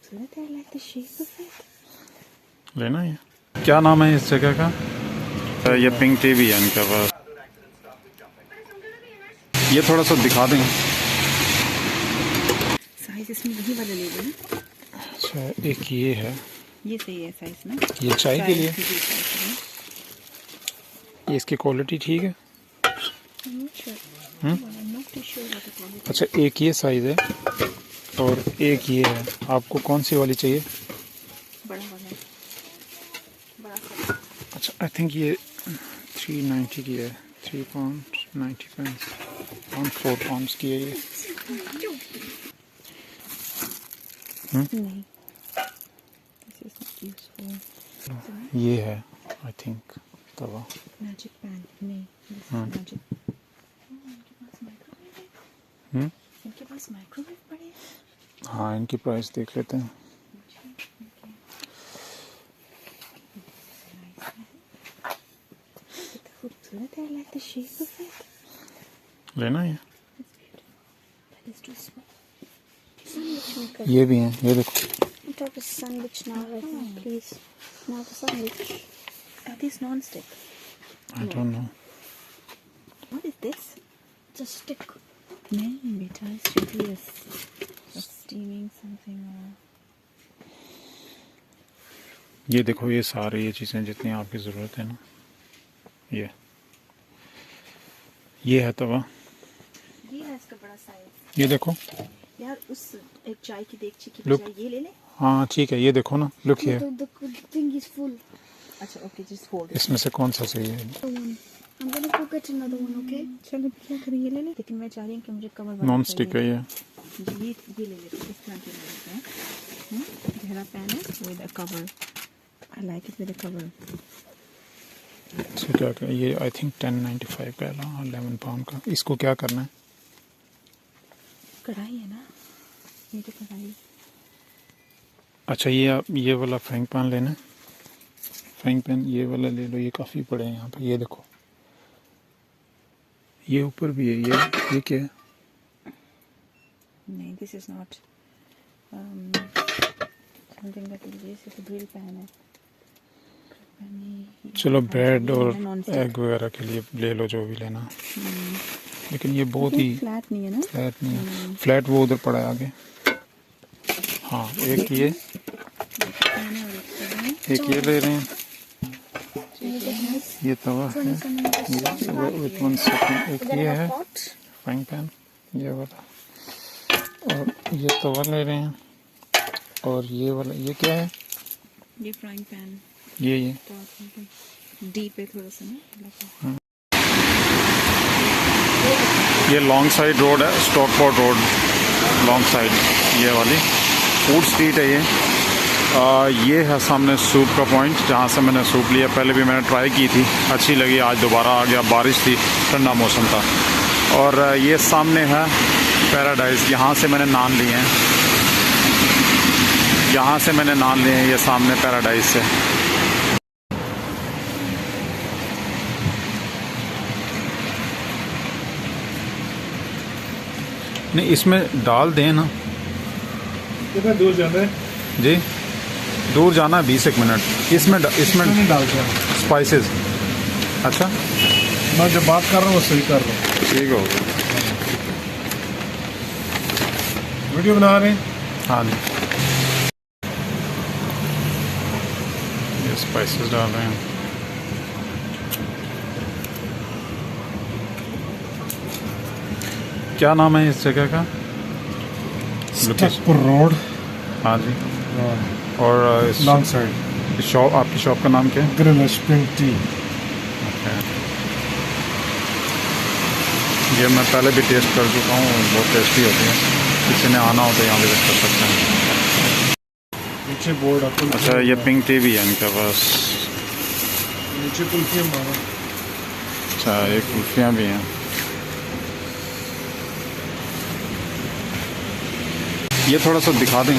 खूबसूरत है, like the shape of it. लेना है। क्या नाम है इस जगह का? ये पिंक टी भी है इनके पास। ये थोड़ा सा दिखा दें। साइज इसमें वही वाला ले लो ना। अच्छा, एक ये है, ये सही है साइज में। ये चाय के लिए। लिए ये इसकी क्वालिटी ठीक है। अच्छा, एक ये साइज़ है और एक ये है। आपको कौन सी वाली चाहिए? बड़ा वाला, बड़ा सा। अच्छा, आई थिंक ये 390 की है। 3 पाउंड 90 पेंस, 4 पाउंड की है ये। नहीं, this is not useful. ये है I think Tawa. Magic pan नहीं, this is मैजिक। इनके पास माइक्रोवेव पड़े हैं। हाँ, इनकी प्राइस देख लेते हैं। खूबसूरत है, like the shape of it. लेना है। That is too small. Sandwich maker. ये भी हैं, ये देखो। What type of sandwich now right now, please? Now the sandwich. Are these non-stick? I don't know. What is this? It's a stick. नहीं बेटा, it's serious. It's steaming something or... ये देखो, ये सारी ये चीज़ें जितनी आपकी ज़रूरत है ना, ये है तवा। ये है इसका बड़ा साइज। ये देखो यार, उस एक चाय की देगची की Look. बजाय ये ले ले। हाँ ठीक है, ये देखो ना, look here. The thing is full. अच्छा, okay, just hold it. इसमें से कौन सा चाहिए? I'm gonna go get another one, okay? चलो क्या करें, ये ले ले। लेकिन मैं चाह रही हूँ कि मुझे कवर वाला नॉन स्टिक है ये। ये ले लेते हैं, इस तरह के ले लेते हैं। गहरा पैन है with a cover. I like it with a cover. अच्छा, क्या कर ये? आई थिंक 1095 का है, 11 पाउंड का। इसको क्या करना है? कढ़ाई है ना, ये तो कढ़ाई। अच्छा, ये आप ये वाला फ्राइंग पैन लेना है। फ्राइंग पैन ये वाला ले लो, ये काफ़ी बड़े हैं यहाँ पे। ये देखो, ये ऊपर भी है। ये क्या है? नहीं, this is not something that is this is a grill pan है। चलो, ब्रेड और एग वगैरह के लिए ले लो जो भी लेना। लेकिन ये बहुत ही फ्लैट नहीं है ना। फ्लैट नहीं है। फ्लैट वो उधर पड़ा है आगे। हाँ, एक ये ले रहे हैं। ये तवा है, विथ 1 सेकंड। एक ये है फ्राइंग पैन, ये वाला। और ये तवा ले रहे हैं। और ये वाला, ये क्या है? ये फ्राइंग पैन। ये डीप है थोड़ा सा ना। ये लॉन्ग साइड रोड है, स्टॉकपोर्ट रोड, लॉन्ग साइड, ये वाली फूड स्ट्रीट है ये है सामने सूप का पॉइंट, जहाँ से मैंने सूप लिया। पहले भी मैंने ट्राई की थी, अच्छी लगी। आज दोबारा आ गया, बारिश थी, ठंडा मौसम था। और ये सामने है पैराडाइज, यहाँ से मैंने नान लिए हैं। यहाँ से मैंने नान लिए हैं, ये सामने पैराडाइज से। नहीं, इसमें डाल दें ना। कितना दूर जाना है जी? दूर जाना है 20 मिनट। इसमें नहीं डालते हैं स्पाइसेस। अच्छा, मैं जो बात कर रहा हूँ वो सही कर रहा हूँ। ठीक हो, वीडियो बना रहे हैं। हाँ जी, ये स्पाइसेस डाल रहे हैं। क्या नाम है इस जगह का? स्टकपुर रोड। हाँ जी। और इस लॉन्ग साइड शॉप, आपकी शॉप का नाम क्या है? Grill spring T. ये मैं पहले भी टेस्ट कर चुका हूँ, बहुत टेस्टी होती है। किसी ने आना हो तो यहाँ विजिट कर सकते हैं। नीचे बोर्ड आपको। अच्छा, ये पिंक टी भी है इनके पास। नीचे कुल्फियाँ मारो। अच्छा, ये कुल्फियाँ भी हैं। ये थोड़ा सा दिखा दें।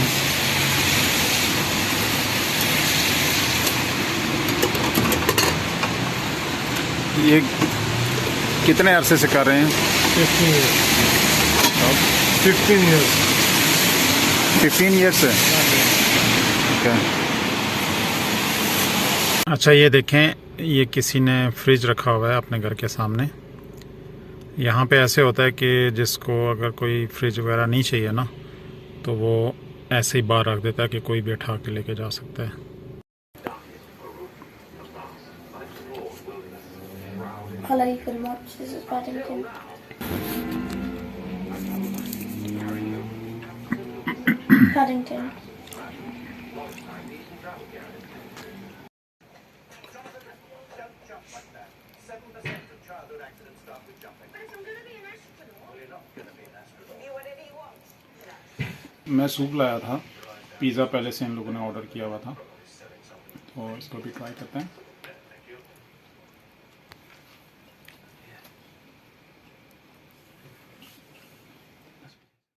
ये कितने अरसे से कर रहे हैं? 15 years। 15 ईयर से। ओके। अच्छा ये देखें, ये किसी ने फ्रिज रखा हुआ है अपने घर के सामने। यहाँ पे ऐसे होता है कि जिसको अगर कोई फ्रिज वगैरह नहीं चाहिए ना, तो वो ऐसे ही बाहर रख देता है कि कोई भी उठा के लेके जा सकता है। Hello, you can watch. This is Paddington. Paddington. मैं सूप लाया था, पिज़्ज़ा पहले से इन लोगों ने ऑर्डर किया हुआ था, तो इसको भी ट्राई करते हैं।